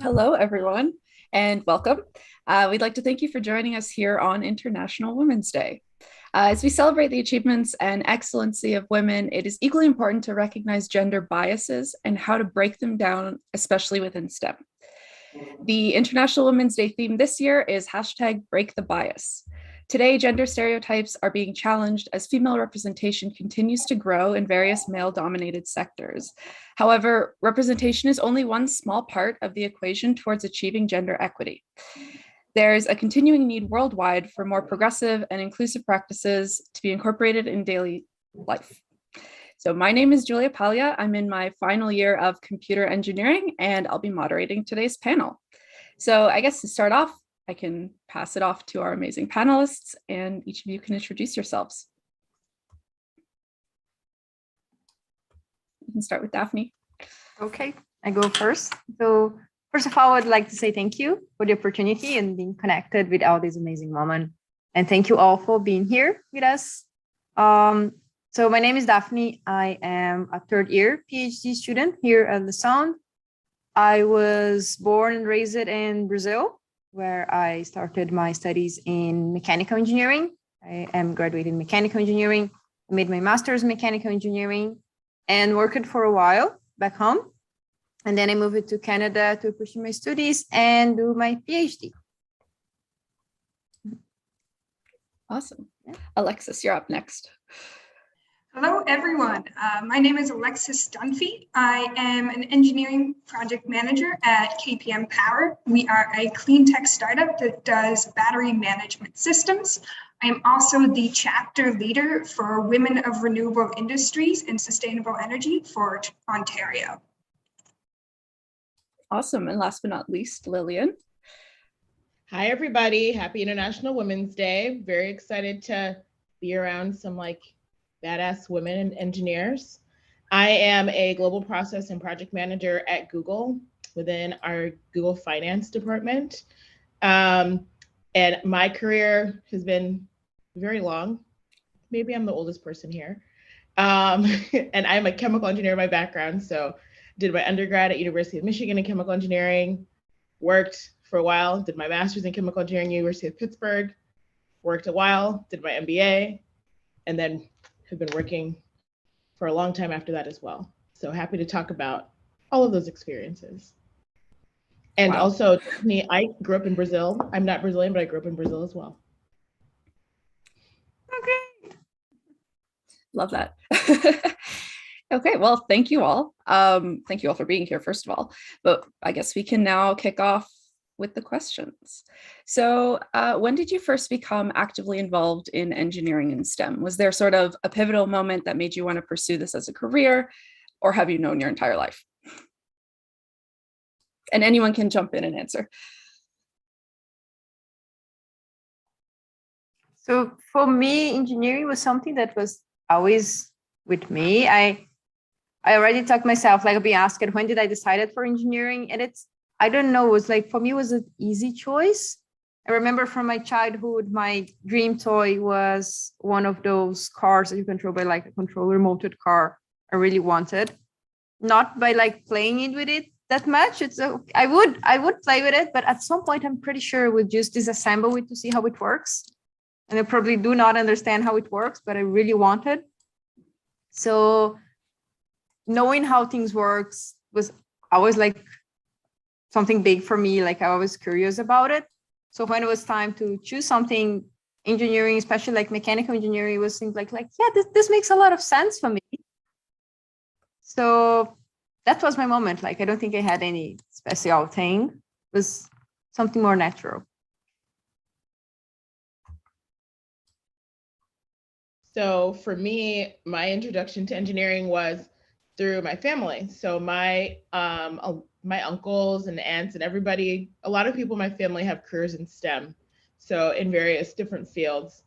Hello, everyone, and welcome. We'd like to thank you for joining us here on International Women's Day. As we celebrate the achievements and excellency of women, it is equally important to recognize gender biases and how to break them down, especially within STEM. The International Women's Day theme this year is #BreakTheBias. Today, gender stereotypes are being challenged as female representation continues to grow in various male-dominated sectors. However, representation is only one small part of the equation towards achieving gender equity. There's a continuing need worldwide for more progressive and inclusive practices to be incorporated in daily life. So my name is Julia Paglia. I'm in my final year of computer engineering, and I'll be moderating today's panel. So I guess to start off, I can pass it off to our amazing panelists, and each of you can introduce yourselves. You can start with Daphne. Okay, I go first. So first of all, I'd like to say thank you for the opportunity and being connected with all these amazing women. And thank you all for being here with us. So my name is Daphne. I am a third year PhD student here at Lassonde. I was born and raised in Brazil, where I started my studies in mechanical engineering. I am graduated in mechanical engineering, made my master's in mechanical engineering, and worked for a while back home. And then I moved to Canada to pursue my studies and do my PhD. Awesome. Alexis, you're up next. Hello, everyone. My name is Alexis Dunphy. I am an engineering project manager at KPM Power. We are a clean tech startup that does battery management systems. I am also the chapter leader for Women of Renewable Industries and Sustainable Energy for Ontario. Awesome. And last but not least, Lilian. Hi, everybody. Happy International Women's Day. Very excited to be around some badass women and engineers. I am a global process and project manager at Google within our Google Finance department. And my career has been very long. Maybe I'm the oldest person here. And I'm a chemical engineer by background. So did my undergrad at University of Michigan in chemical engineering, worked for a while, did my master's in chemical engineering, University of Pittsburgh, worked a while, did my MBA, and then have been working for a long time after that as well. So happy to talk about all of those experiences. And also, I grew up in Brazil. I'm not Brazilian, but I grew up in Brazil as well. Okay. Love that. Okay, well, thank you all. Thank you all for being here, first of all. But I guess we can now kick off with the questions. So when did you first become actively involved in engineering and STEM? Was there sort of a pivotal moment that made you want to pursue this as a career, or have you known your entire life? And anyone can jump in and answer. So for me, engineering was something that was always with me. I already talked myself, like being asked, when did I decide for engineering? And I don't know, it was for me, it was an easy choice. I remember from my childhood, my dream toy was one of those cars that you control by a control remoted car. I really wanted, not by playing with it that much. I would play with it, but at some point, I'm pretty sure I would just disassemble it to see how it works. And I probably do not understand how it works, but I really wanted. So knowing how things works was always something big for me. I was curious about it. So when it was time to choose something, engineering, especially mechanical engineering, was things yeah, this makes a lot of sense for me. So that was my moment. I don't think I had any special thing. It was something more natural. So for me, my introduction to engineering was through my family. So my uncles and aunts and everybody, a lot of people in my family have careers in STEM. So in various different fields.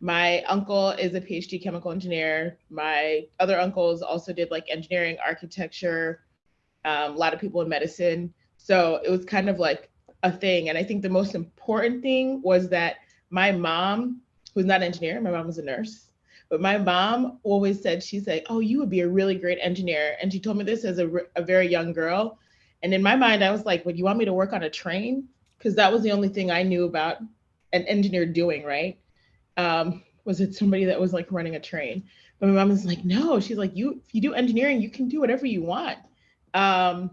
My uncle is a PhD chemical engineer. My other uncles also did engineering, architecture, a lot of people in medicine. So it was kind of a thing. And I think the most important thing was that my mom, who's not an engineer, my mom was a nurse. But my mom always said, she's like, oh, you would be a really great engineer. And she told me this as a very young girl. And in my mind, I was like, would you want me to work on a train? Because that was the only thing I knew about an engineer doing, right? Was it somebody that was like running a train? But my mom was like, no, she's like, if you do engineering, you can do whatever you want. And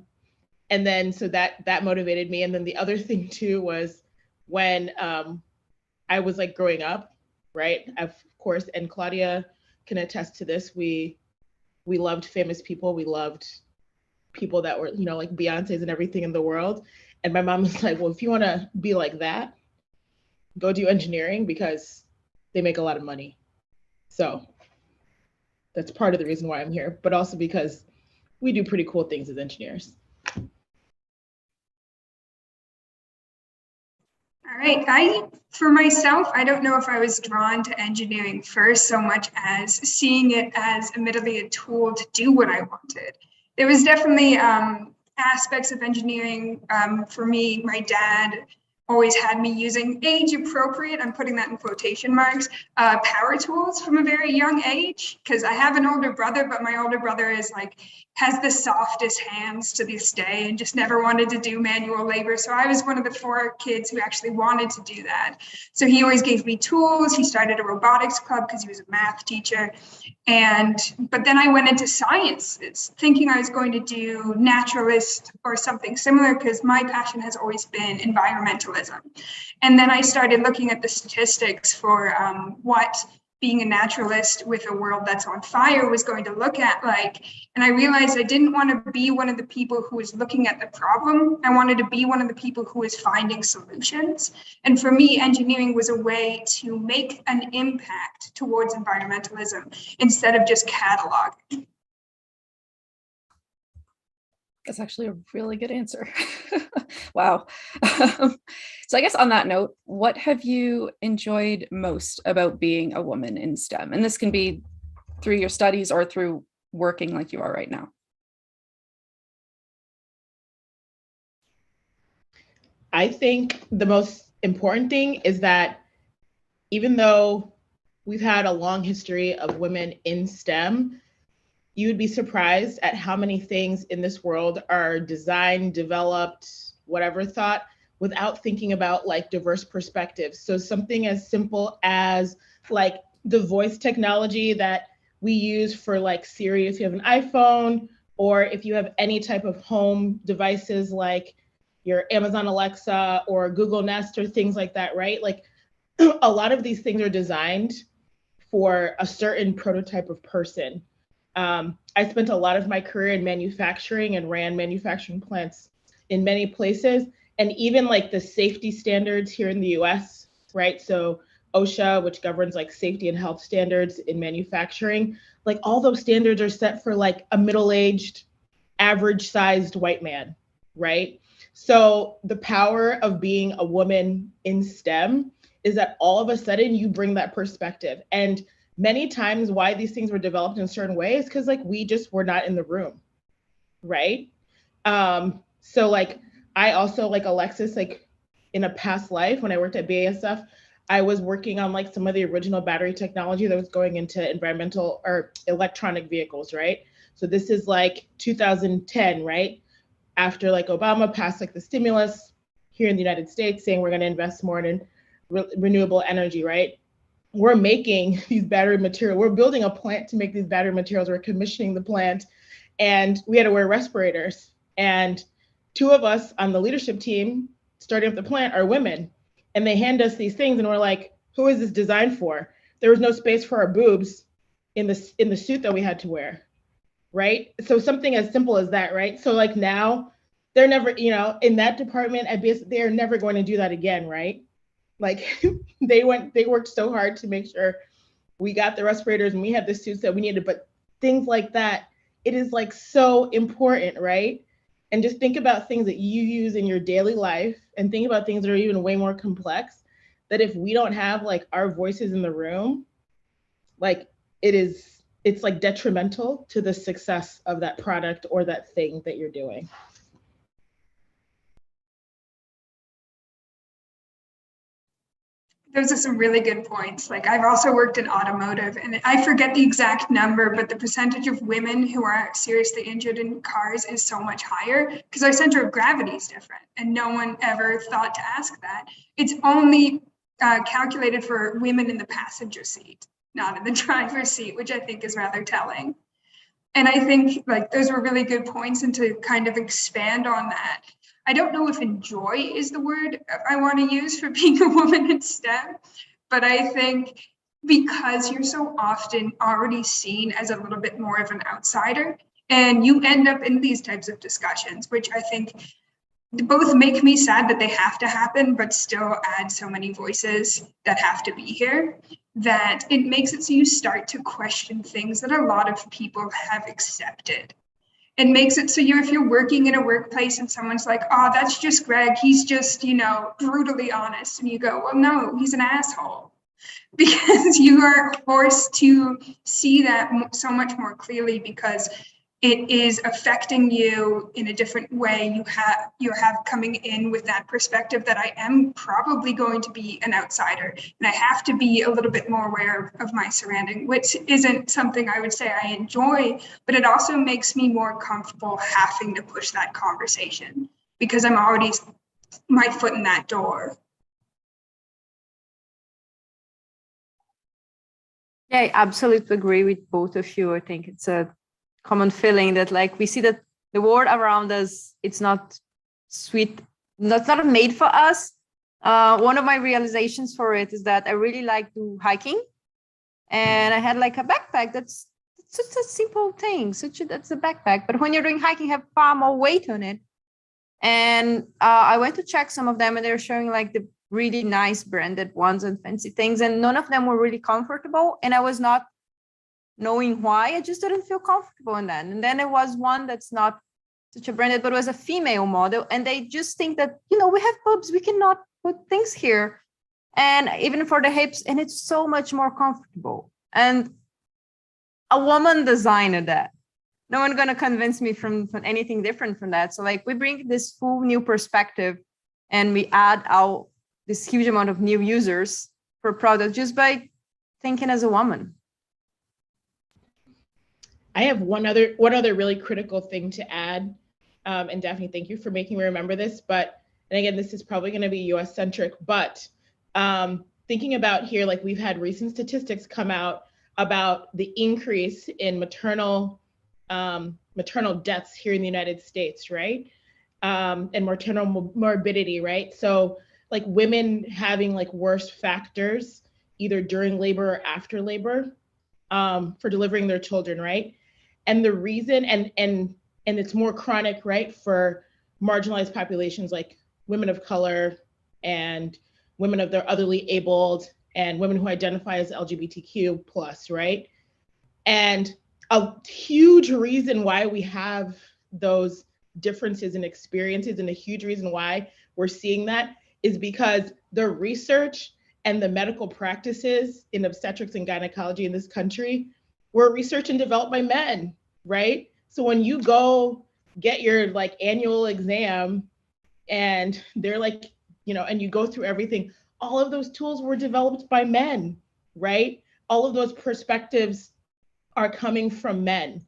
then so that motivated me. And then the other thing too was when I was like growing up, right? Of course, and Claudia can attest to this. We loved famous people. We loved people that were, like Beyonce's and everything in the world. And my mom was like, well, if you want to be like that, go do engineering because they make a lot of money. So that's part of the reason why I'm here, but also because we do pretty cool things as engineers. All right, for myself, I don't know if I was drawn to engineering first so much as seeing it as admittedly a tool to do what I wanted. There was definitely aspects of engineering. For me, my dad always had me using age appropriate, I'm putting that in quotation marks, power tools from a very young age, because I have an older brother, but my older brother has the softest hands to this day and just never wanted to do manual labor. So I was one of the 4 kids who actually wanted to do that. So he always gave me tools. He started a robotics club because he was a math teacher. But then I went into sciences thinking I was going to do naturalist or something similar because my passion has always been environmentalism. And then I started looking at the statistics for what being a naturalist with a world that's on fire was going to look at like. And I realized I didn't want to be one of the people who was looking at the problem. I wanted to be one of the people who was finding solutions. And for me, engineering was a way to make an impact towards environmentalism instead of just cataloging. That's actually a really good answer. Wow. So I guess on that note, what have you enjoyed most about being a woman in STEM? And this can be through your studies or through working like you are right now. I think the most important thing is that even though we've had a long history of women in STEM, you would be surprised at how many things in this world are designed, developed, whatever thought, without thinking about like diverse perspectives. So something as simple as like the voice technology that we use for like Siri if you have an iPhone, or if you have any type of home devices like your Amazon Alexa or Google Nest or things like that, right? Like a lot of these things are designed for a certain prototype of person. I spent a lot of my career in manufacturing and ran manufacturing plants in many places. And even like the safety standards here in the US, right? So OSHA, which governs like safety and health standards in manufacturing, like all those standards are set for like a middle-aged, average-sized white man, right? So the power of being a woman in STEM is that all of a sudden you bring that perspective. And many times why these things were developed in a certain way is because like we just were not in the room, right? So like I also like Alexis, like in a past life when I worked at BASF, I was working on like some of the original battery technology that was going into environmental or electronic vehicles, right? So this is like 2010, right? After like Obama passed like the stimulus here in the United States saying we're going to invest more in renewable energy, right? We're making these battery materials. We're building a plant to make these battery materials. We're commissioning the plant, and we had to wear respirators. And 2 of us on the leadership team starting up the plant are women, and they hand us these things, and we're like, "Who is this designed for?" There was no space for our boobs in the suit that we had to wear, right? So something as simple as that, right? So like now, they're never, in that department at BS, they're never going to do that again, right? Like they worked so hard to make sure we got the respirators and we had the suits that we needed, but things like that, it is like so important, right? And just think about things that you use in your daily life and think about things that are even way more complex, that if we don't have like our voices in the room, like it's like detrimental to the success of that product or that thing that you're doing. Those are some really good points. Like I've also worked in automotive and I forget the exact number, but the percentage of women who are seriously injured in cars is so much higher because our center of gravity is different and no one ever thought to ask that. It's only calculated for women in the passenger seat, not in the driver's seat, which I think is rather telling. And I think like those were really good points, and to kind of expand on that, I don't know if enjoy is the word I want to use for being a woman in STEM, but I think because you're so often already seen as a little bit more of an outsider, and you end up in these types of discussions, which I think both make me sad that they have to happen, but still add so many voices that have to be here, that it makes it so you start to question things that a lot of people have accepted. It makes it so if you're working in a workplace and someone's like, oh, that's just Greg, he's just, brutally honest. And you go, well, no, he's an asshole. Because you are forced to see that so much more clearly because it is affecting you in a different way. You have coming in with that perspective that I am probably going to be an outsider and I have to be a little bit more aware of my surrounding, which isn't something I would say I enjoy, but it also makes me more comfortable having to push that conversation because I'm already my foot in that door. Yeah, I absolutely agree with both of you. I think it's a common feeling that like we see that the world around us, it's not sweet, not made for us. One of my realizations for it is that I really like to hiking, and I had like a backpack that's such a simple thing, that's a backpack, but when you're doing hiking, you have far more weight on it. And I went to check some of them, and they're showing like the really nice branded ones and fancy things, and none of them were really comfortable, and I was not knowing why. I just didn't feel comfortable in that. And then there was one that's not such a branded, but was a female model, and they just think that, we have boobs, we cannot put things here, and even for the hips, and it's so much more comfortable. And a woman designed that. No one's going to convince me from anything different from that. So like we bring this full new perspective, and we add out this huge amount of new users for product just by thinking as a woman. I have one other really critical thing to add. And Daphne, thank you for making me remember this. But, and again, this is probably going to be US centric, but thinking about here, like we've had recent statistics come out about the increase in maternal deaths here in the United States, right? And maternal morbidity, right? So like women having like worse factors either during labor or after labor for delivering their children, right? And the reason, and it's more chronic, right, for marginalized populations like women of color and women of the otherly abled and women who identify as LGBTQ plus, right? And a huge reason why we have those differences in experiences, and a huge reason why we're seeing that is because the research and the medical practices in obstetrics and gynecology in this country were researched and developed by men, right? So when you go get your like annual exam and they're like, and you go through everything, all of those tools were developed by men, right? All of those perspectives are coming from men.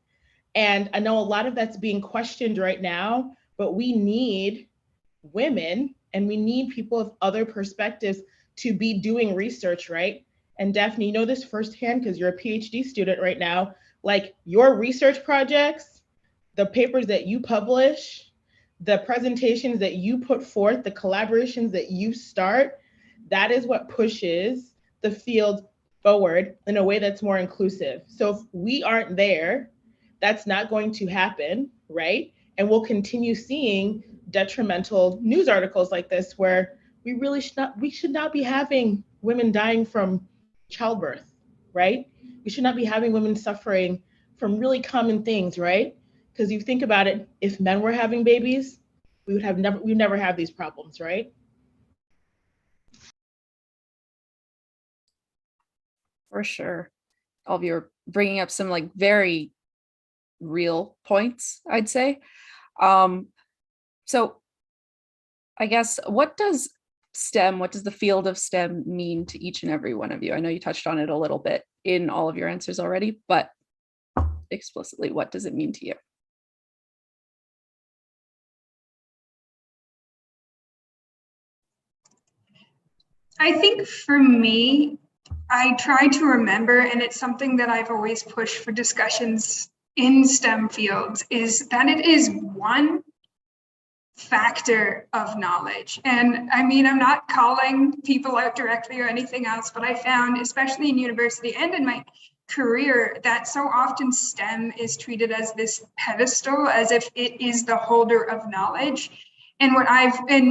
And I know a lot of that's being questioned right now, but we need women and we need people of other perspectives to be doing research, right? And Daphne, you know this firsthand because you're a PhD student right now. Like your research projects, the papers that you publish, the presentations that you put forth, the collaborations that you start, that is what pushes the field forward in a way that's more inclusive. So if we aren't there, that's not going to happen, right? And we'll continue seeing detrimental news articles like this where we should not be having women dying from childbirth, right? We should not be having women suffering from really common things, right? Because you think about it, if men were having babies, we'd never have these problems, right? For sure. All of you are bringing up some like very real points, I'd say. So I guess what does STEM, what does the field of STEM mean to each and every one of you? I know you touched on it a little bit in all of your answers already, but explicitly, what does it mean to you? I think for me, I try to remember, and it's something that I've always pushed for discussions in STEM fields, is that it is one factor of knowledge. And I mean, I'm not calling people out directly or anything else, but I found, especially in university and in my career, that so often STEM is treated as this pedestal, as if it is the holder of knowledge. And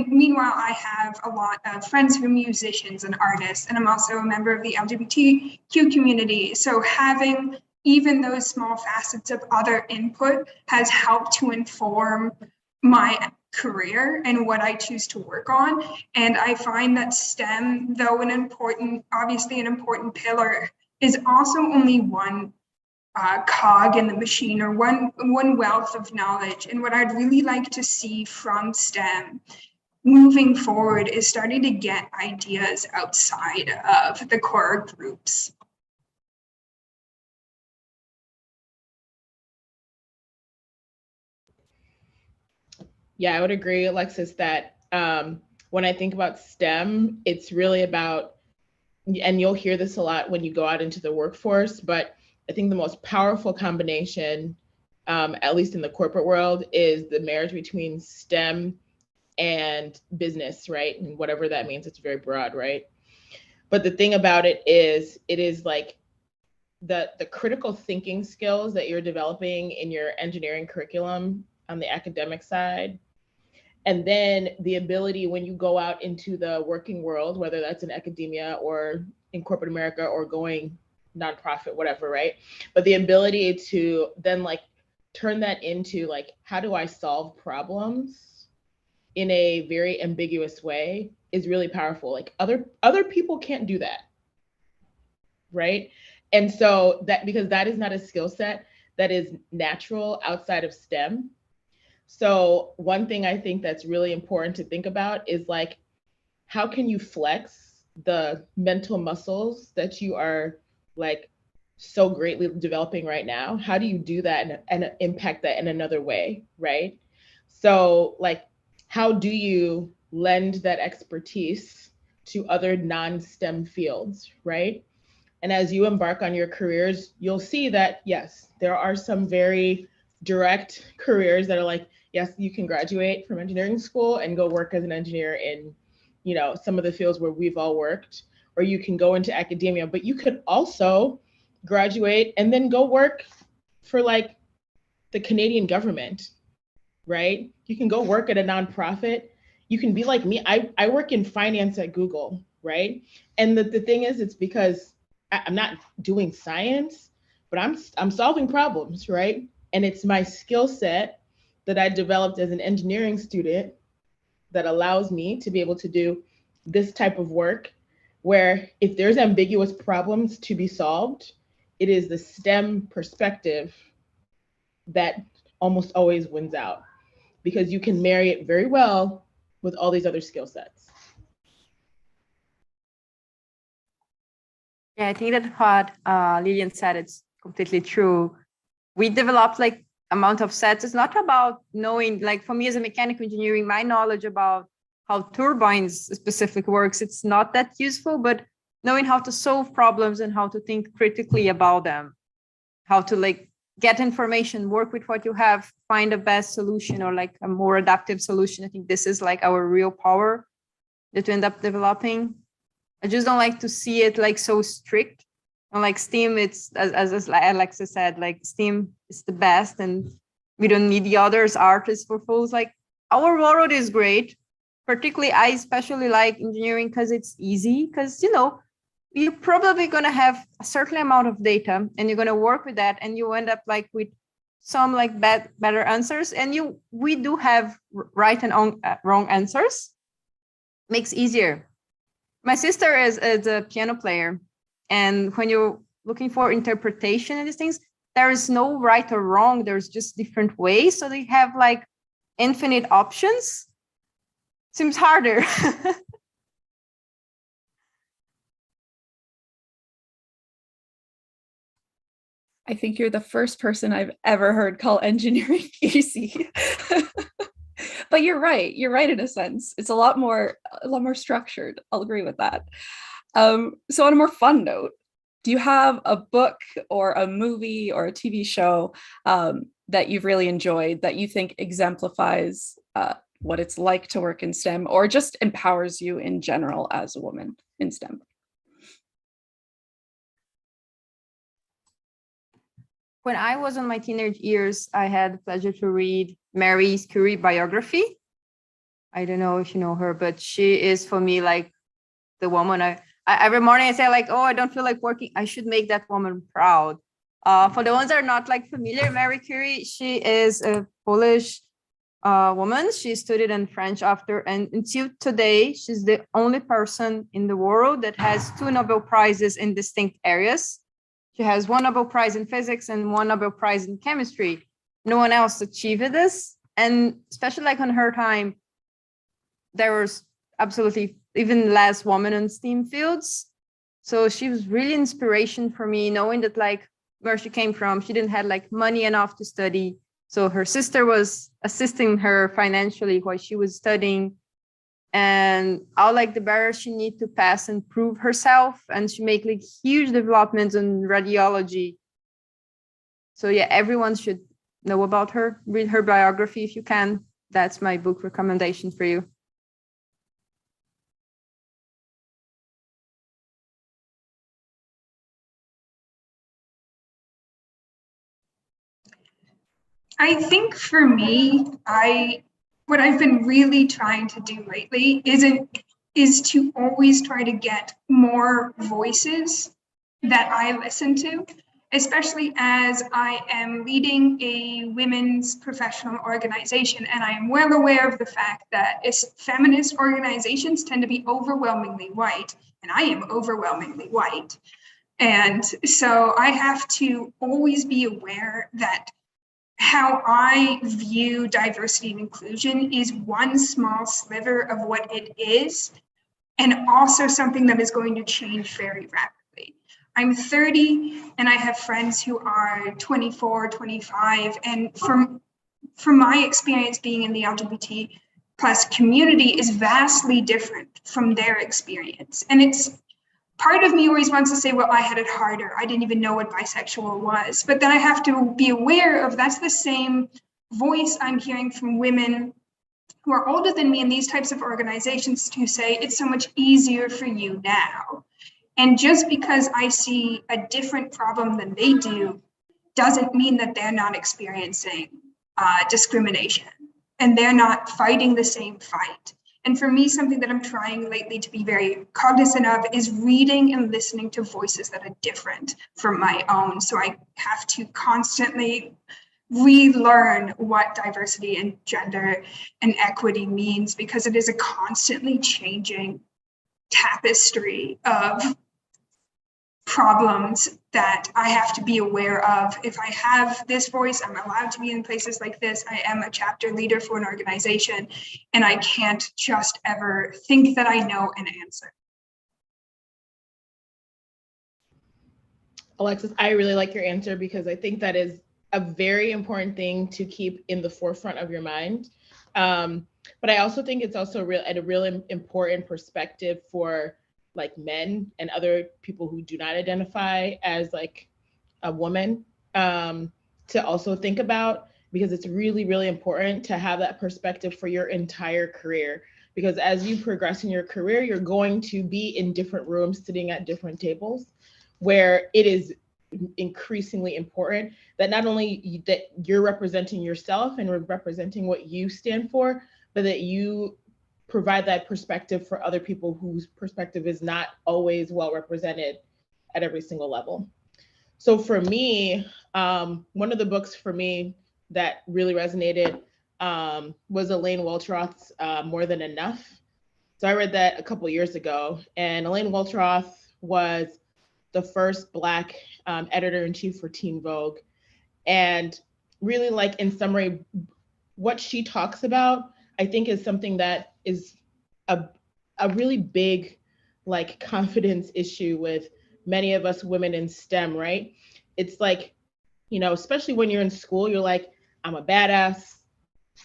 meanwhile, I have a lot of friends who are musicians and artists, and I'm also a member of the LGBTQ community. So having even those small facets of other input has helped to inform my career and what I choose to work on. And I find that STEM, though obviously an important pillar, is also only one cog in the machine, or one wealth of knowledge. And what I'd really like to see from STEM moving forward is starting to get ideas outside of the core groups. Yeah, I would agree, Alexis, that when I think about STEM, it's really about, and you'll hear this a lot when you go out into the workforce, but I think the most powerful combination, at least in the corporate world, is the marriage between STEM and business, right? And whatever that means, it's very broad, right? But the thing about it is like the critical thinking skills that you're developing in your engineering curriculum on the academic side. And then the ability when you go out into the working world, whether that's in academia or in corporate America or going nonprofit, whatever, right? But the ability to then like turn that into like, how do I solve problems in a very ambiguous way is really powerful. Like other people can't do that, right? And so that, because that is not a skill set that is natural outside of STEM. So one thing I think that's really important to think about is like, how can you flex the mental muscles that you are like so greatly developing right now? How do you do that and impact that in another way, right? So like, how do you lend that expertise to other non-STEM fields, right? And as you embark on your careers, you'll see that, yes, there are some very direct careers that are like, yes, you can graduate from engineering school and go work as an engineer in, you know, some of the fields where we've all worked, or you can go into academia, but you could also graduate and then go work for like the Canadian government, right? You can go work at a nonprofit. You can be like me. I work in finance at Google, right? And the thing is, it's because I'm not doing science, but I'm solving problems, right? And it's my skill set that I developed as an engineering student that allows me to be able to do this type of work, where if there's ambiguous problems to be solved, it is the STEM perspective that almost always wins out, because you can marry it very well with all these other skill sets. Yeah, I think that what Lilian said, it's completely true. We developed like amount of sets. It's not about knowing, like for me as a mechanical engineering, my knowledge about how turbines specifically works, it's not that useful, but knowing how to solve problems and how to think critically about them, how to like get information, work with what you have, find a best solution or like a more adaptive solution. I think this is like our real power that we end up developing. I just don't like to see it like so strict. And like STEAM, it's as Alexis said, like STEAM is the best and we don't need the others, art is for fools. Like our world is great. Particularly, I especially like engineering because it's easy, because, you know, you're probably going to have a certain amount of data and you're going to work with that and you end up like with some like better answers. And we do have right and wrong answers. Makes easier. My sister is a piano player. And when you're looking for interpretation and these things, there is no right or wrong. There's just different ways. So they have like infinite options. Seems harder. I think you're the first person I've ever heard call engineering easy. But you're right. You're right in a sense. It's a lot more structured. I'll agree with that. So on a more fun note, do you have a book or a movie or a TV show that you've really enjoyed that you think exemplifies what it's like to work in STEM or just empowers you in general as a woman in STEM? When I was in my teenage years, I had the pleasure to read Marie Curie biography. I don't know if you know her, but she is for me like the woman. I every morning I say like, oh, I don't feel like working. I should make that woman proud. For the ones that are not like familiar, Marie Curie, she is a Polish woman. She studied in French after, and until today, she's the only person in the world that has 2 Nobel Prizes in distinct areas. She has 1 Nobel Prize in physics and 1 Nobel Prize in chemistry. No one else achieved this. And especially like on her time, there was absolutely even less women in STEAM fields. So she was really inspiration for me, knowing that like where she came from, she didn't have like money enough to study. So her sister was assisting her financially while she was studying. And all like the barriers she need to pass and prove herself, and she make like huge developments in radiology. So yeah, everyone should know about her. Read her biography if you can. That's my book recommendation for you. I think for me, what I've been really trying to do lately is to always try to get more voices that I listen to, especially as I am leading a women's professional organization. And I am well aware of the fact that feminist organizations tend to be overwhelmingly white, and I am overwhelmingly white. And so I have to always be aware that how I view diversity and inclusion is one small sliver of what it is, and also something that is going to change very rapidly. I'm 30 and I have friends who are 24, 25, and from my experience being in the LGBT plus community is vastly different from their experience. And it's part of me always wants to say, well, I had it harder. I didn't even know what bisexual was. But then I have to be aware of that's the same voice I'm hearing from women who are older than me in these types of organizations to say, it's so much easier for you now. And just because I see a different problem than they do, doesn't mean that they're not experiencing discrimination and they're not fighting the same fight. And for me, something that I'm trying lately to be very cognizant of is reading and listening to voices that are different from my own. So I have to constantly relearn what diversity and gender and equity means, because it is a constantly changing tapestry of problems that I have to be aware of. If I have this voice, I'm allowed to be in places like this. I am a chapter leader for an organization, and I can't just ever think that I know an answer. Alexis, I really like your answer because I think that is a very important thing to keep in the forefront of your mind. But I also think it's also a really important perspective for like men and other people who do not identify as like a woman to also think about, because it's really, really important to have that perspective for your entire career. Because as you progress in your career, you're going to be in different rooms, sitting at different tables, where it is increasingly important that not only that you're representing yourself and representing what you stand for, but that you provide that perspective for other people whose perspective is not always well represented at every single level. So for me, one of the books for me that really resonated was Elaine Welteroth's More Than Enough. So I read that a couple years ago, and Elaine Welteroth was the first Black editor-in-chief for Teen Vogue. And really, like, in summary, what she talks about, I think, is something that is a really big, like, confidence issue with many of us women in STEM, right? It's like You know, especially when you're in school, you're like, I'm a badass,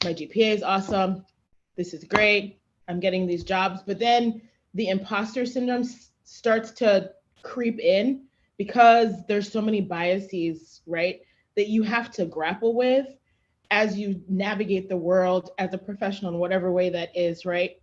my GPA is awesome, this is great, I'm getting these jobs. But then the imposter syndrome starts to creep in because there's so many biases, right, that you have to grapple with as you navigate the world as a professional in whatever way that is, right?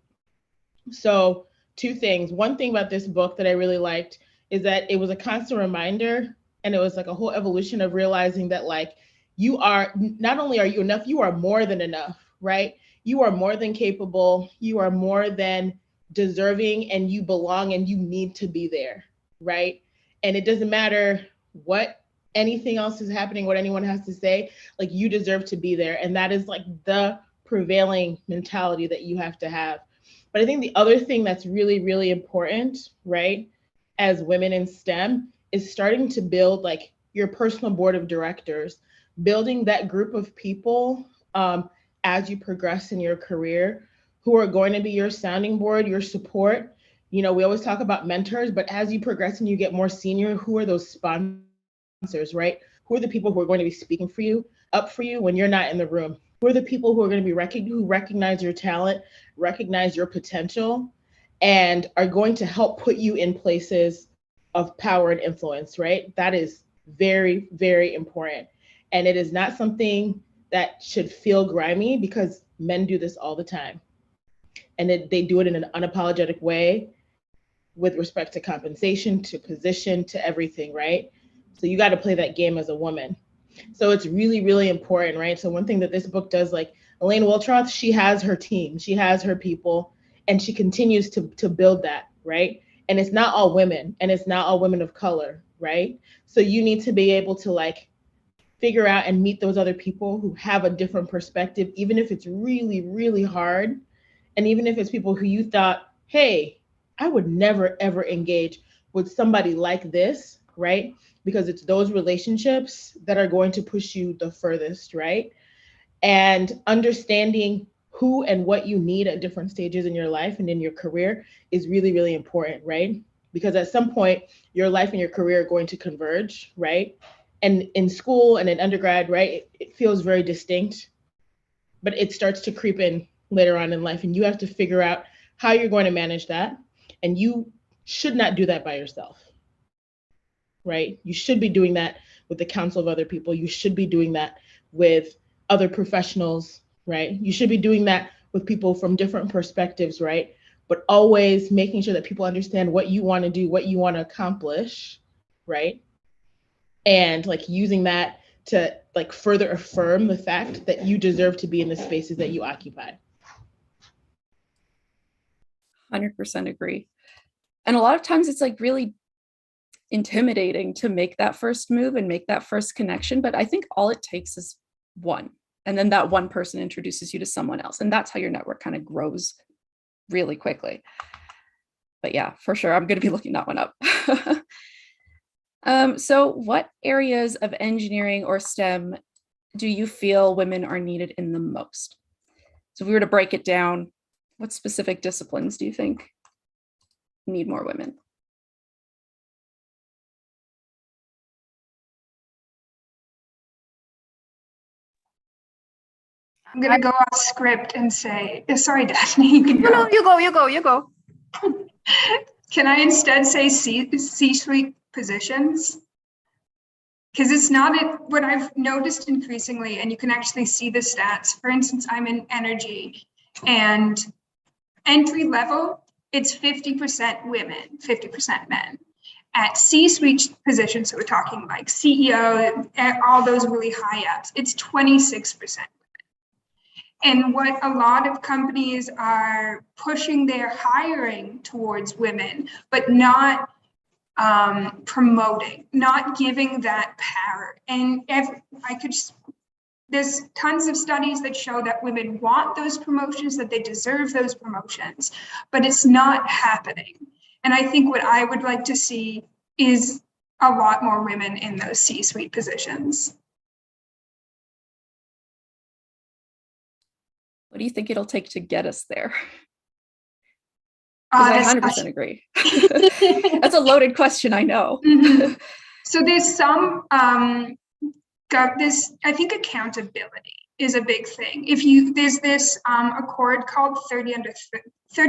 So two things. One thing about this book that I really liked is that it was a constant reminder, and it was like a whole evolution of realizing that like you are, not only are you enough, you are more than enough, right? You are more than capable, you are more than deserving, and you belong and you need to be there, right? And it doesn't matter what anything else is happening, what anyone has to say, like you deserve to be there. And that is like the prevailing mentality that you have to have. But I think the other thing that's really, really important, right, as women in STEM is starting to build like your personal board of directors, building that group of people as you progress in your career who are going to be your sounding board, your support. You know, we always talk about mentors, but as you progress and you get more senior, who are those sponsors, right? Who are the people who are going to be speaking for you, up for you when you're not in the room? Who are the people who are going to be who recognize your talent, recognize your potential, and are going to help put you in places of power and influence, right? That is very, very important. And it is not something that should feel grimy because men do this all the time. And they do it in an unapologetic way with respect to compensation, to position, to everything, right? So you got to play that game as a woman. So it's really, really important, right? So one thing that this book does, like Elaine Wiltroth, she has her team, she has her people, and she continues to build that, right? And it's not all women, and it's not all women of color, right? So you need to be able to like figure out and meet those other people who have a different perspective, even if it's really, really hard. And even if it's people who you thought, hey, I would never, ever engage with somebody like this, right? Because it's those relationships that are going to push you the furthest, right? And understanding who and what you need at different stages in your life and in your career is really, really important, right? Because at some point, your life and your career are going to converge, right? And in school and in undergrad, right, it feels very distinct, but it starts to creep in later on in life, and you have to figure out how you're going to manage that. And you should not do that by yourself, right? You should be doing that with the counsel of other people. You should be doing that with other professionals, right? You should be doing that with people from different perspectives, right? But always making sure that people understand what you want to do, what you want to accomplish, right? And like using that to like further affirm the fact that you deserve to be in the spaces that you occupy. 100% agree. And a lot of times it's like really intimidating to make that first move and make that first connection. But I think all it takes is one. And then that one person introduces you to someone else. And that's how your network kind of grows really quickly. But yeah, for sure, I'm going to be looking that one up. So what areas of engineering or STEM do you feel women are needed in the most? So if we were to break it down, what specific disciplines do you think need more women? I'm going to go off script and say, sorry, Daphne, you can go. No, you go. Can I instead say C-suite positions? Because it's not what I've noticed increasingly, and you can actually see the stats. For instance, I'm in energy, and entry level, it's 50% women, 50% men. At C-suite positions, so we're talking like CEO, all those really high ups, it's 26%. And what a lot of companies are pushing their hiring towards women, but not promoting, not giving that power. And there's tons of studies that show that women want those promotions, that they deserve those promotions, but it's not happening. And I think what I would like to see is a lot more women in those C-suite positions. What do you think it'll take to get us there? I 100% agree. That's a loaded question, I know. Mm-hmm. So there's some I think accountability is a big thing. There's this accord called 30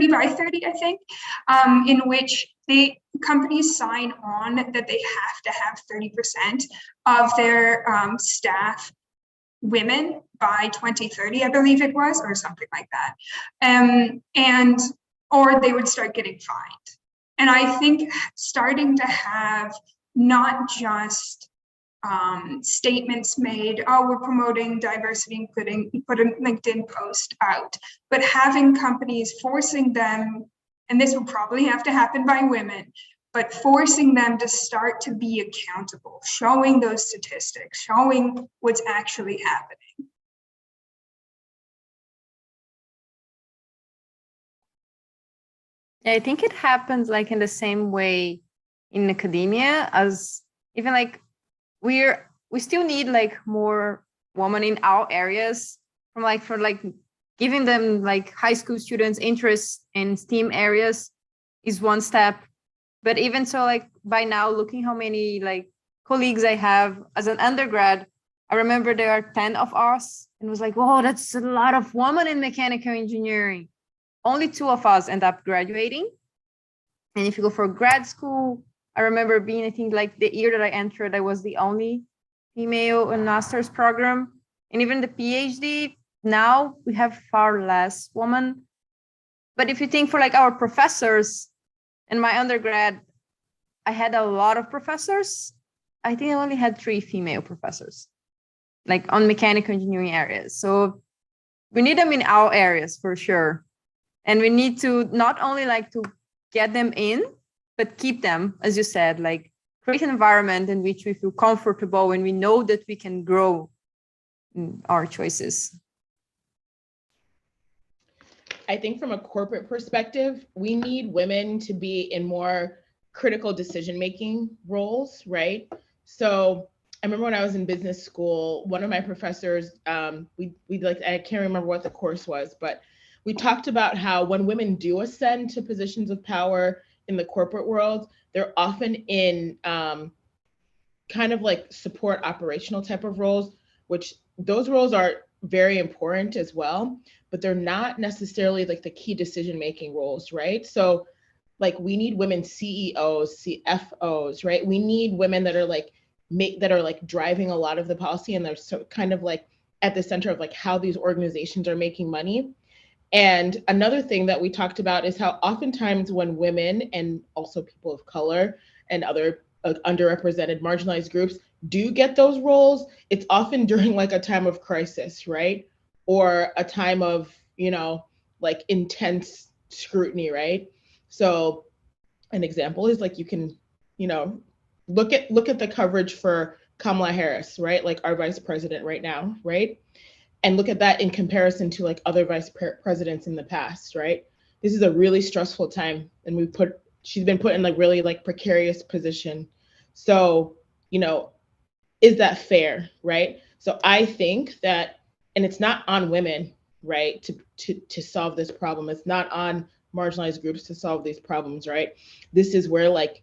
by 30, I think, in which companies sign on that they have to have 30% of their staff women by 2030, I believe it was, or something like that. Or they would start getting fined. And I think starting to have not just statements made, oh, we're promoting diversity, including put a LinkedIn post out, but having companies forcing them, and this will probably have to happen by women, but forcing them to start to be accountable, showing those statistics, showing what's actually happening. I think it happens like in the same way in academia as even like we still need like more women in our areas for giving them like high school students interest in STEAM areas is one step. But even so, like by now, looking how many like colleagues I have as an undergrad, I remember there are 10 of us and it was like, whoa, that's a lot of women in mechanical engineering. Only 2 of us end up graduating. And if you go for grad school, I remember being, I think like the year that I entered, I was the only female in master's program. And even the PhD, now we have far less women. But if you think for like our professors, in my undergrad, I had a lot of professors. I think I only had 3 female professors, like on mechanical engineering areas. So we need them in our areas for sure. And we need to not only like to get them in, but keep them, as you said, like create an environment in which we feel comfortable and we know that we can grow in our choices. I think from a corporate perspective, we need women to be in more critical decision-making roles, right? So I remember when I was in business school, one of my professors, we like, I can't remember what the course was, but we talked about how when women do ascend to positions of power in the corporate world, they're often in kind of like support operational type of roles, which those roles are very important as well, but they're not necessarily like the key decision-making roles, right? So like we need women CEOs, CFOs, right? We need women that are like driving a lot of the policy, and they're so kind of like at the center of like how these organizations are making money. And another thing that we talked about is how oftentimes when women and also people of color and other underrepresented marginalized groups do get those roles, it's often during like a time of crisis, right? Or a time of, like intense scrutiny, right? So an example is like you can, look at the coverage for Kamala Harris, right? Like our vice president right now, right? And look at that in comparison to like other vice presidents in the past, right? This is a really stressful time, and she's been put in like really like precarious position. So, is that fair, right? So I think that, and it's not on women, right, to solve this problem. It's not on marginalized groups to solve these problems, right? This is where like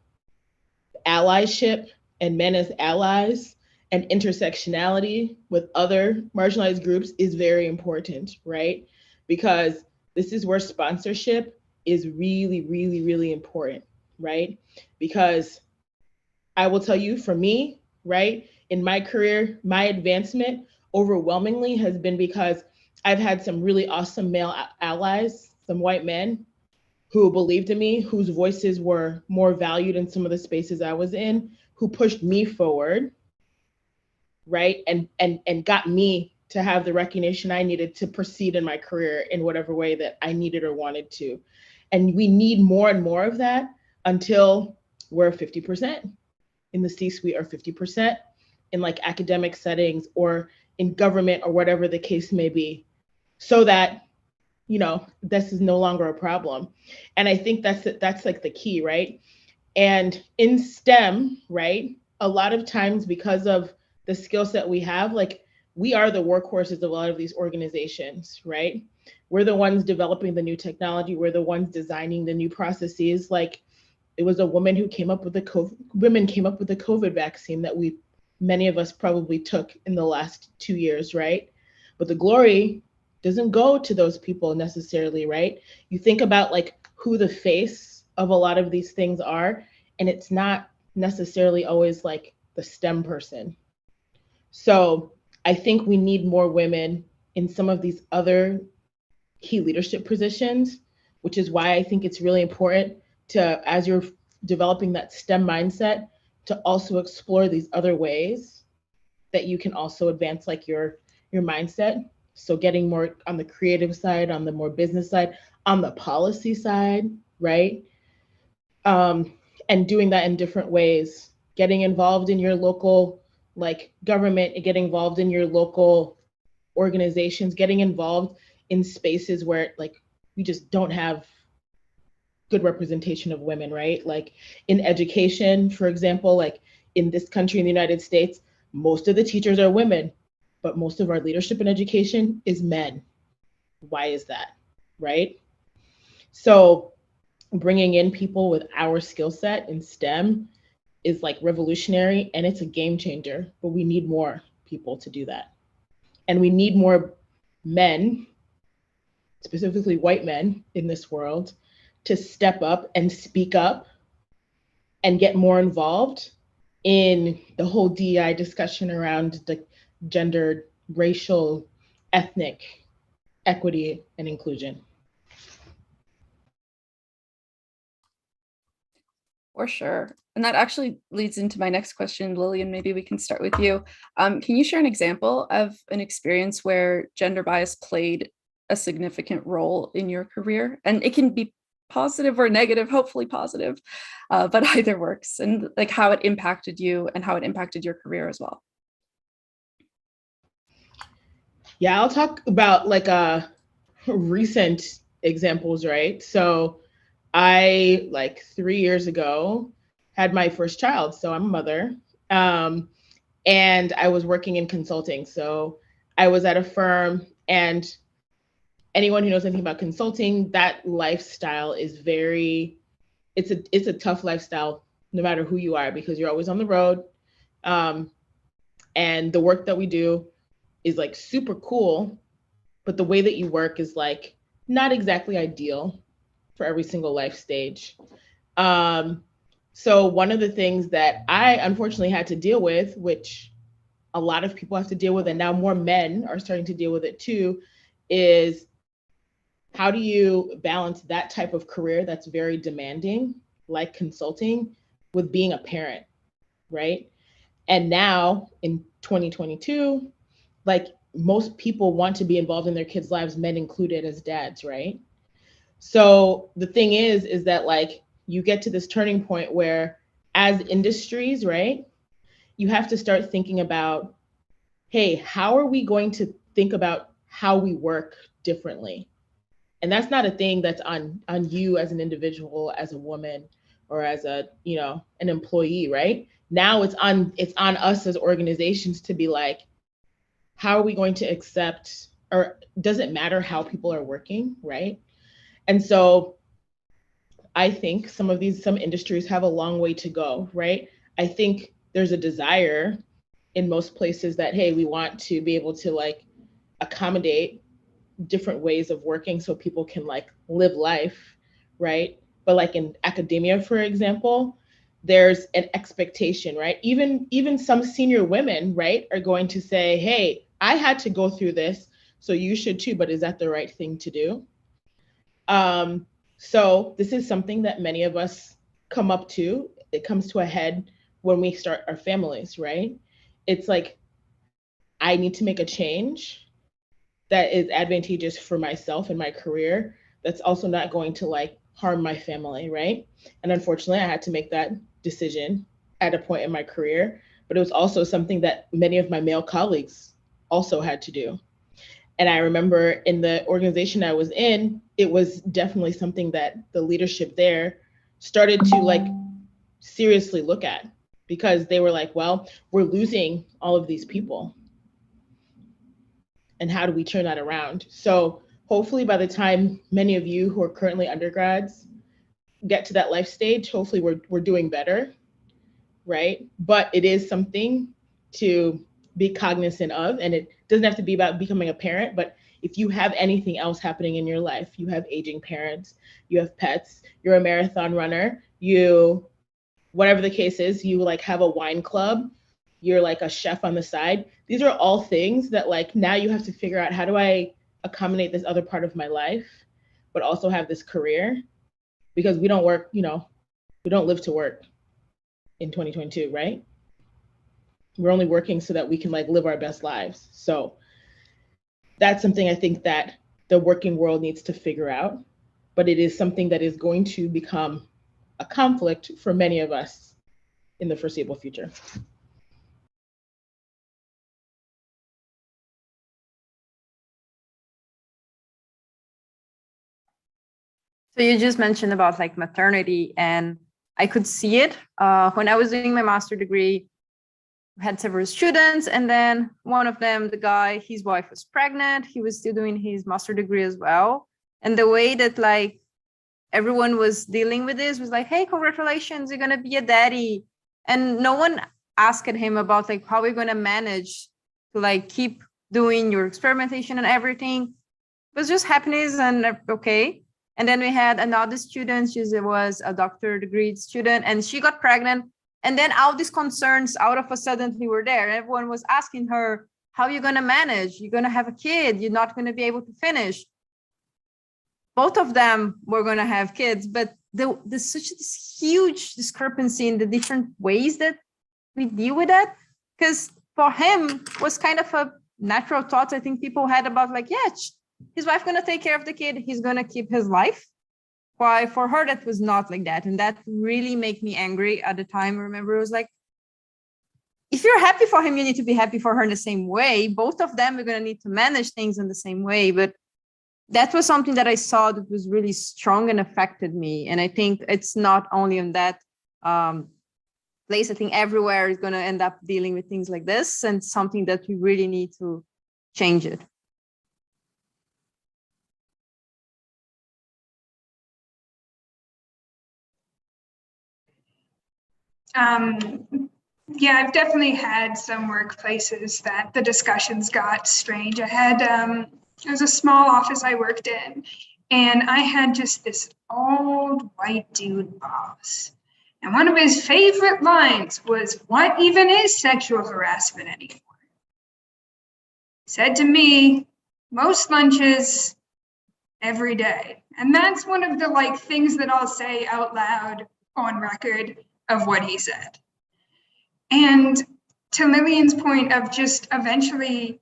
allyship and men as allies and intersectionality with other marginalized groups is very important, right? Because this is where sponsorship is really, really, really important, right? Because I will tell you, for me, right, in my career, my advancement overwhelmingly has been because I've had some really awesome male allies, some white men who believed in me, whose voices were more valued in some of the spaces I was in, who pushed me forward, right? And got me to have the recognition I needed to proceed in my career in whatever way that I needed or wanted to. And we need more and more of that until we're 50% in the C-suite or 50% in like academic settings or in government or whatever the case may be, so that, this is no longer a problem. And I think that's like the key, right? And in STEM, right, a lot of times because of the skill set we have, like we are the workhorses of a lot of these organizations, right? We're the ones developing the new technology. We're the ones designing the new processes. Like it was a woman who came up with women came up with the COVID vaccine that we many of us probably took in the last 2 years, right? But the glory doesn't go to those people necessarily, right? You think about like who the face of a lot of these things are, and it's not necessarily always like the STEM person. So I think we need more women in some of these other key leadership positions, which is why I think it's really important to, as you're developing that STEM mindset, to also explore these other ways that you can also advance like your mindset. So getting more on the creative side, on the more business side, on the policy side, right? And doing that in different ways, getting involved in your local like government, getting involved in your local organizations, getting involved in spaces where like we just don't have good representation of women, right? Like in education, for example, like in this country, in the United States, most of the teachers are women, but most of our leadership in education is men. Why is that, right? So bringing in people with our skill set in STEM is like revolutionary and it's a game changer, but we need more people to do that. And we need more men, specifically white men in this world, to step up and speak up and get more involved in the whole DEI discussion around the gender, racial, ethnic equity and inclusion. For sure. And that actually leads into my next question, Lilian. Maybe we can start with you. Can you share an example of an experience where gender bias played a significant role in your career? And it can be positive or negative, hopefully positive, but either works. And like how it impacted you and how it impacted your career as well. Yeah, I'll talk about like recent examples, right? So I, like 3 years ago, had my first child. So I'm a mother. And I was working in consulting. So I was at a firm, and anyone who knows anything about consulting, that lifestyle is it's a tough lifestyle, no matter who you are, because you're always on the road. And the work that we do is like super cool, but the way that you work is like not exactly ideal for every single life stage. So one of the things that I unfortunately had to deal with, which a lot of people have to deal with, and now more men are starting to deal with it too, is how do you balance that type of career that's very demanding, like consulting, with being a parent, right? And now in 2022, like most people want to be involved in their kids' lives, men included, as dads, right? So the thing is that like you get to this turning point where as industries, right, you have to start thinking about, hey, how are we going to think about how we work differently? And that's not a thing that's on you as an individual, as a woman, or as a, you know, an employee, right? Now it's on us as organizations to be like, how are we going to accept, or does it matter how people are working, right? And so I think some industries have a long way to go, right? I think there's a desire in most places that, hey, we want to be able to like accommodate different ways of working so people can like live life, right? But like in academia, for example, there's an expectation, right? Even some senior women, right, are going to say, hey, I had to go through this, so you should too, but is that the right thing to do? So this is something that many of us come up to. It comes to a head when we start our families, right? It's like, I need to make a change that is advantageous for myself and my career, that's also not going to like harm my family, right? And unfortunately, I had to make that decision at a point in my career, but it was also something that many of my male colleagues also had to do. And I remember in the organization I was in, it was definitely something that the leadership there started to like seriously look at, because they were like, well, we're losing all of these people. And how do we turn that around? So hopefully by the time many of you who are currently undergrads get to that life stage, hopefully we're doing better, right? But it is something to be cognizant of. And it doesn't have to be about becoming a parent, but if you have anything else happening in your life, you have aging parents, you have pets, you're a marathon runner, you, whatever the case is, you like have a wine club, you're like a chef on the side. These are all things that like now you have to figure out, how do I accommodate this other part of my life, but also have this career? Because we don't work, you know, we don't live to work in 2022, right? We're only working so that we can like live our best lives. So that's something I think that the working world needs to figure out, but it is something that is going to become a conflict for many of us in the foreseeable future. So you just mentioned about like maternity, and I could see it when I was doing my master degree. I had several students, and then one of them, the guy, his wife was pregnant. He was still doing his master degree as well. And the way that like everyone was dealing with this was like, hey, congratulations, you're gonna be a daddy. And no one asked him about like how we're gonna manage to like keep doing your experimentation and everything. It was just happiness and okay. And then we had another student, she was a doctor degree student, and she got pregnant. And then all these concerns out of a sudden were there. Everyone was asking her, how are you going to manage? You're going to have a kid. You're not going to be able to finish. Both of them were going to have kids, but there's such this huge discrepancy in the different ways that we deal with that. Because for him was kind of a natural thought I think people had about like, yeah, his wife going to take care of the kid. He's going to keep his life. Why for her, that was not like that. And that really made me angry at the time. I remember it was like, if you're happy for him, you need to be happy for her in the same way. Both of them are going to need to manage things in the same way. But that was something that I saw that was really strong and affected me. And I think it's not only in that place. I think everywhere is going to end up dealing with things like this, and something that we really need to change it. Yeah, I've definitely had some workplaces that the discussions got strange. It was a small office I worked in, and I had just this old white dude boss. And one of his favorite lines was, "What even is sexual harassment anymore?" He said to me, "Most lunches every day." And that's one of the like things that I'll say out loud on record of what he said. And to Lilian's point of just eventually,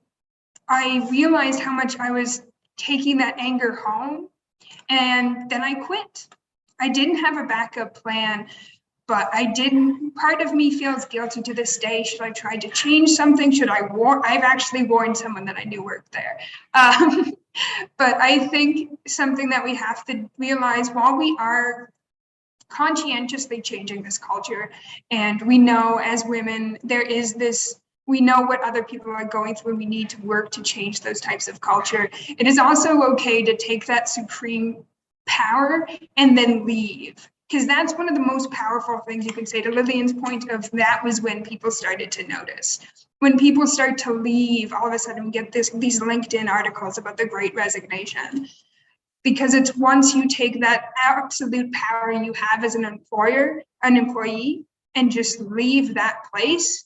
I realized how much I was taking that anger home, and then I quit. I didn't have a backup plan, but I didn't. Part of me feels guilty to this day. Should I try to change something? I've actually warned someone that I knew worked there. But I think something that we have to realize, while we are conscientiously changing this culture, and we know as women there is this, we know what other people are going through and we need to work to change those types of culture, it is also okay to take that supreme power and then leave, because that's one of the most powerful things you can say. To Lilian's point of that was when people started to notice. When people start to leave, all of a sudden we get these LinkedIn articles about the Great Resignation. Because it's once you take that absolute power you have as an employee, and just leave that place,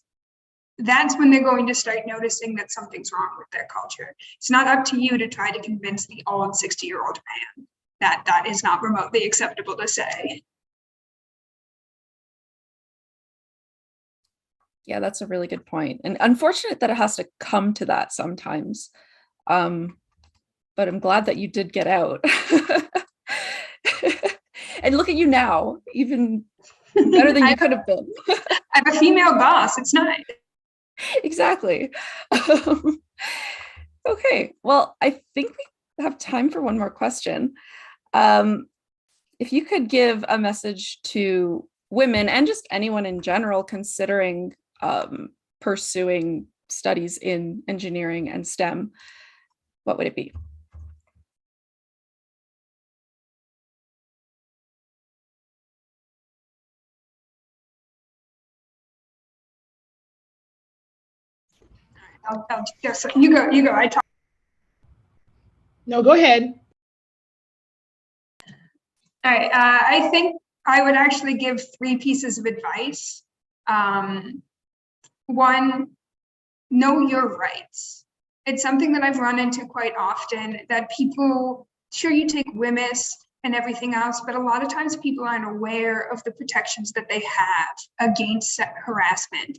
that's when they're going to start noticing that something's wrong with their culture. It's not up to you to try to convince the old 60-year-old man that that is not remotely acceptable to say. Yeah, that's a really good point. And unfortunate that it has to come to that sometimes. But I'm glad that you did get out. And look at you now, even better than you could have been. I have a female boss. It's nice. Exactly. Okay, well, I think we have time for one more question. If you could give a message to women and just anyone in general considering pursuing studies in engineering and STEM, what would it be? yes, you go. I talk. No, go ahead. All right. I think I would actually give 3 pieces of advice. One, know your rights. It's something that I've run into quite often, that people, sure, you take WMIS and everything else, but a lot of times people aren't aware of the protections that they have against harassment.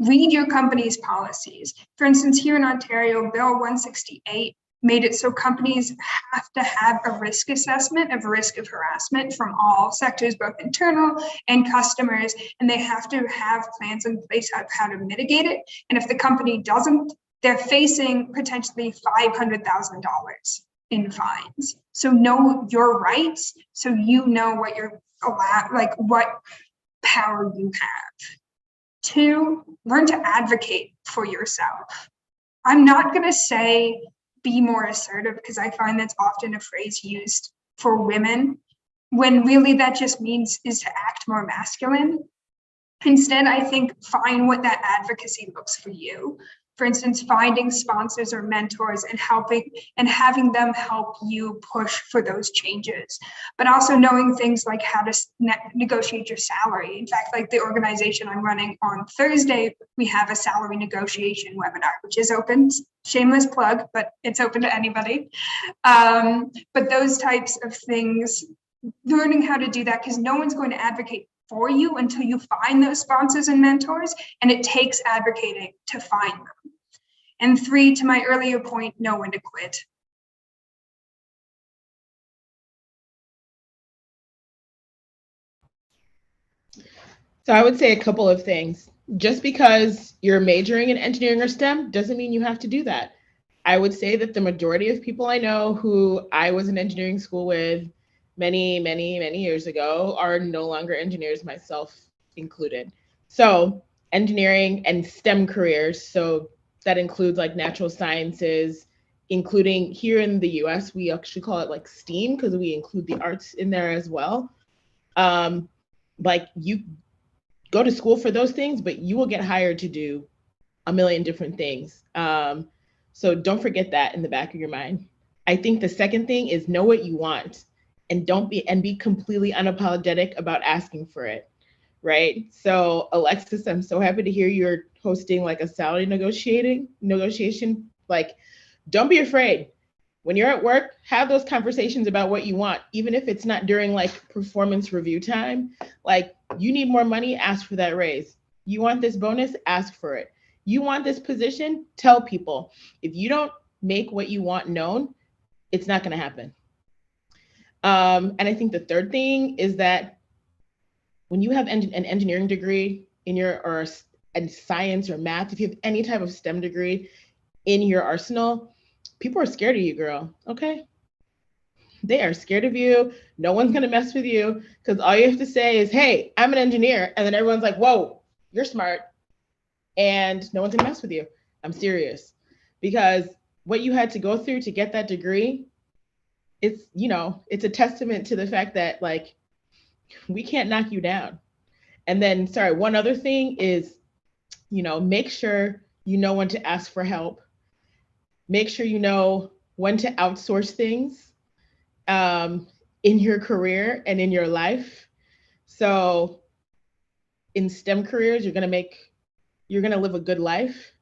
Read your company's policies. For instance, here in Ontario, Bill 168 made it so companies have to have a risk assessment of risk of harassment from all sectors, both internal and customers, and they have to have plans in place of how to mitigate it. And if the company doesn't, they're facing potentially $500,000 in fines. So know your rights, so you know what you're allowed, like what power you have. 2, learn to advocate for yourself. I'm not going to say be more assertive, because I find that's often a phrase used for women, when really that just means is to act more masculine. Instead, I think find what that advocacy looks for you. For instance, finding sponsors or mentors and having them help you push for those changes, but also knowing things like how to negotiate your salary. In fact, like the organization I'm running on Thursday, we have a salary negotiation webinar, which is open, shameless plug, but it's open to anybody. But those types of things, learning how to do that, because no one's going to advocate for you until you find those sponsors and mentors, and it takes advocating to find them. And 3, to my earlier point, know when to quit. So I would say a couple of things. Just because you're majoring in engineering or STEM doesn't mean you have to do that. I would say that the majority of people I know who I was in engineering school with many, many, many years ago are no longer engineers, myself included. So engineering and STEM careers, so that includes like natural sciences, including here in the US, we actually call it like STEAM because we include the arts in there as well. Like you go to school for those things, but you will get hired to do a million different things. So don't forget that in the back of your mind. I think the second thing is know what you want, and be completely unapologetic about asking for it, right? So Alexis, I'm so happy to hear you're hosting like a salary negotiation. Like, don't be afraid. When you're at work, have those conversations about what you want, even if it's not during like performance review time. Like, you need more money, ask for that raise. You want this bonus, ask for it. You want this position, tell people. If you don't make what you want known, it's not going to happen. And I think the third thing is that when you have an engineering degree in or science or math, if you have any type of STEM degree in your arsenal, people are scared of you, girl. Okay? They are scared of you. No one's going to mess with you, because all you have to say is, hey, I'm an engineer. And then everyone's like, whoa, you're smart. And no one's going to mess with you. I'm serious. Because what you had to go through to get that degree, it's a testament to the fact that like, we can't knock you down. And then, one other thing is, make sure you know when to ask for help. Make sure you know when to outsource things in your career and in your life. So in STEM careers, you're going to live a good life.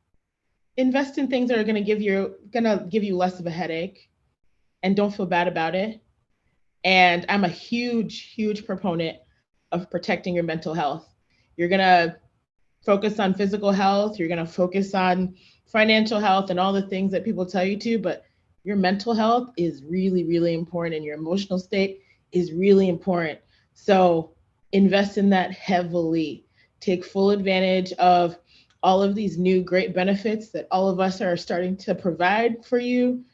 Invest in things that are going to give you less of a headache, and don't feel bad about it. And I'm a huge, huge proponent of protecting your mental health. You're going to focus on physical health. You're going to focus on financial health and all the things that people tell you to, but your mental health is really, really important, and your emotional state is really important. So invest in that heavily. Take full advantage of all of these new great benefits that all of us are starting to provide for you.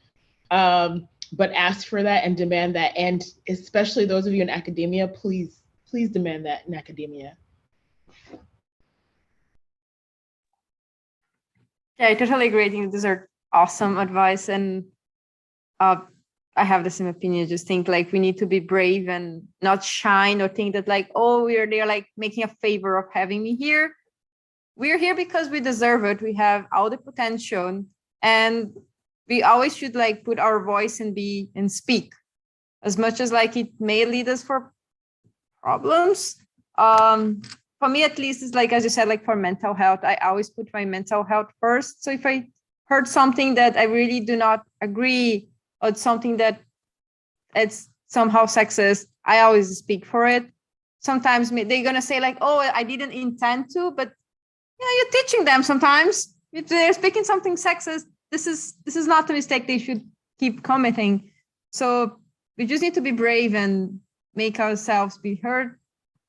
But ask for that and demand that. And especially those of you in academia, please demand that in academia. Yeah, I totally agree. I think these are awesome advice. And I have the same opinion. Just think like we need to be brave and not shine or think that like, oh, they're like making a favor of having me here. we're here because we deserve it. We have all the potential, and we always should like put our voice and speak, as much as like it may lead us for problems. For me, at least, it's like, as you said, like for mental health, I always put my mental health first. So if I heard something that I really do not agree, or something that it's somehow sexist, I always speak for it. Sometimes they're gonna say like, "Oh, I didn't intend to," but you're teaching them sometimes. If they're speaking something sexist, this is not a mistake they should keep committing. So we just need to be brave and make ourselves be heard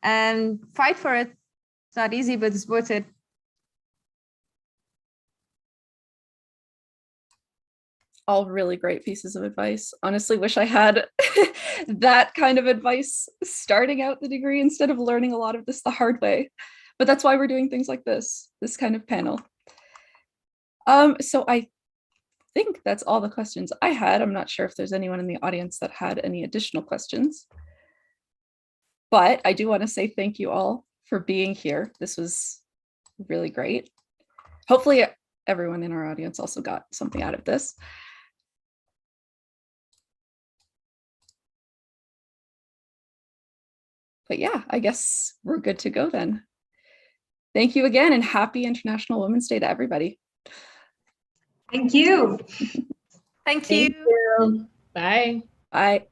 and fight for it. It's not easy, but it's worth it. All really great pieces of advice. Honestly, wish I had that kind of advice starting out the degree instead of learning a lot of this the hard way. But that's why we're doing things like this kind of panel. So I think that's all the questions I had. I'm not sure if there's anyone in the audience that had any additional questions. But I do want to say thank you all for being here. This was really great. Hopefully everyone in our audience also got something out of this. But yeah, I guess we're good to go then. Thank you again, and happy International Women's Day to everybody. Thank you. Thank you. Bye. Bye.